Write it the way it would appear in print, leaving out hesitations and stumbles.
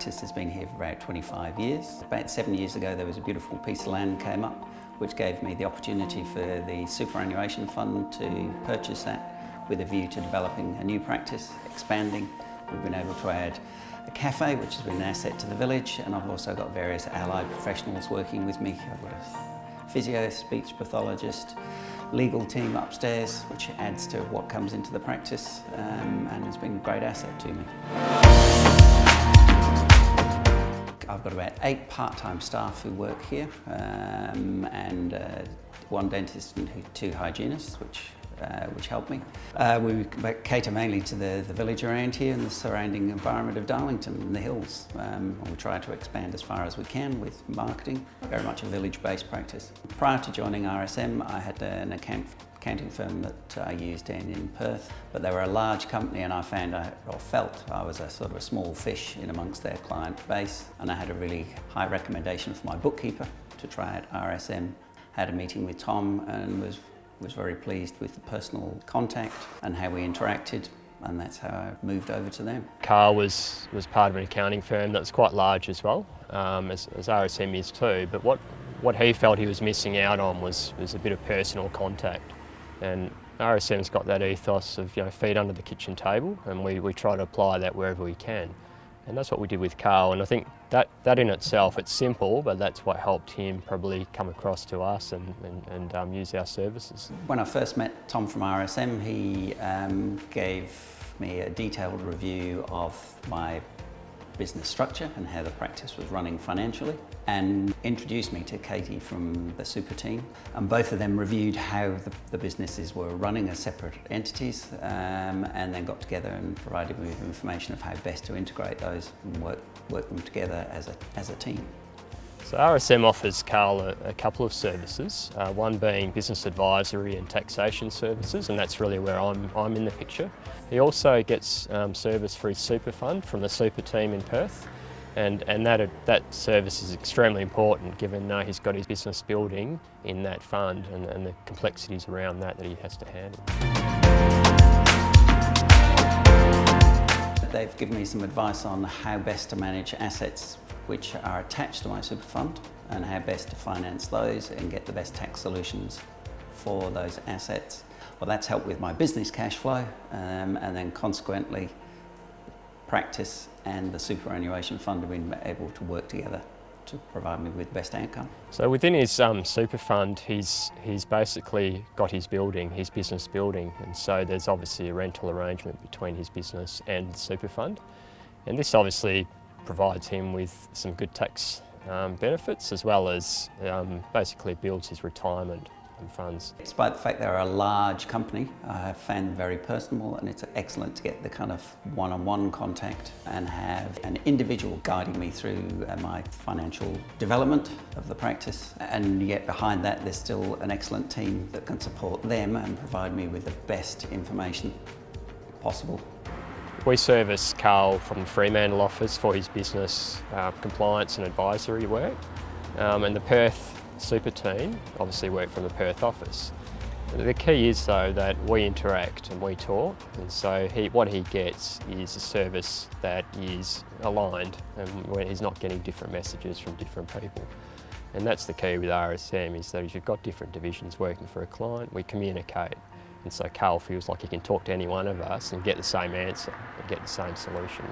practice has been here for about 25 years. About 7 years ago there was a beautiful piece of land came up which gave me the opportunity for the superannuation fund to purchase that with a view to developing a new practice, expanding. We've been able to add a cafe which has been an asset to the village, and I've also got various allied professionals working with me. I've got a physio, speech pathologist, legal team upstairs, which adds to what comes into the practice, and has been a great asset to me. I've got about 8 part-time staff who work here, and 1 dentist and 2 hygienists, which help me. We cater mainly to the village around here and the surrounding environment of Darlington and the hills. We try to expand as far as we can with marketing, very much a village-based practice. Prior to joining RSM, I had an accounting firm that I used in Perth, but they were a large company, and I felt I was a sort of a small fish in amongst their client base, and I had a really high recommendation for my bookkeeper to try at RSM. Had a meeting with Tom and was very pleased with the personal contact and how we interacted, and that's how I moved over to them. Carl was part of an accounting firm that was quite large as well, as RSM is too, but what he felt he was missing out on was a bit of personal contact. And RSM's got that ethos of, feet under the kitchen table, and we try to apply that wherever we can. And that's what we did with Carl, and I think that in itself, it's simple, but that's what helped him probably come across to us and use our services. When I first met Tom from RSM, he gave me a detailed review of my business structure and how the practice was running financially, and introduced me to Katie from the super team, and both of them reviewed how the businesses were running as separate entities, and then got together and provided me with information of how best to integrate those and work them together as a team. So RSM offers Carl a couple of services, one being business advisory and taxation services, and that's really where I'm in the picture. He also gets service for his super fund from the super team in Perth, and that service is extremely important given he's got his business building in that fund and the complexities around that he has to handle. They've given me some advice on how best to manage assets which are attached to my super fund, and how best to finance those and get the best tax solutions for those assets. Well, that's helped with my business cash flow, and then consequently practice and the superannuation fund have been able to work together to provide me with the best outcome. So within his super fund, he's basically got his business building, and so there's obviously a rental arrangement between his business and the super fund, and this obviously provides him with some good tax benefits, as well as basically builds his retirement funds. Despite the fact they're a large company, I have found them very personable, and it's excellent to get the kind of one-on-one contact and have an individual guiding me through my financial development of the practice. And yet behind that there's still an excellent team that can support them and provide me with the best information possible. We service Carl from the Fremantle office for his business compliance and advisory work, and the Perth super team obviously work from the Perth office. The key is though that we interact and we talk, and so what he gets is a service that is aligned, and where he's not getting different messages from different people. And that's the key with RSM, is that if you've got different divisions working for a client, we communicate. And so Carl feels like he can talk to any one of us and get the same answer and get the same solution.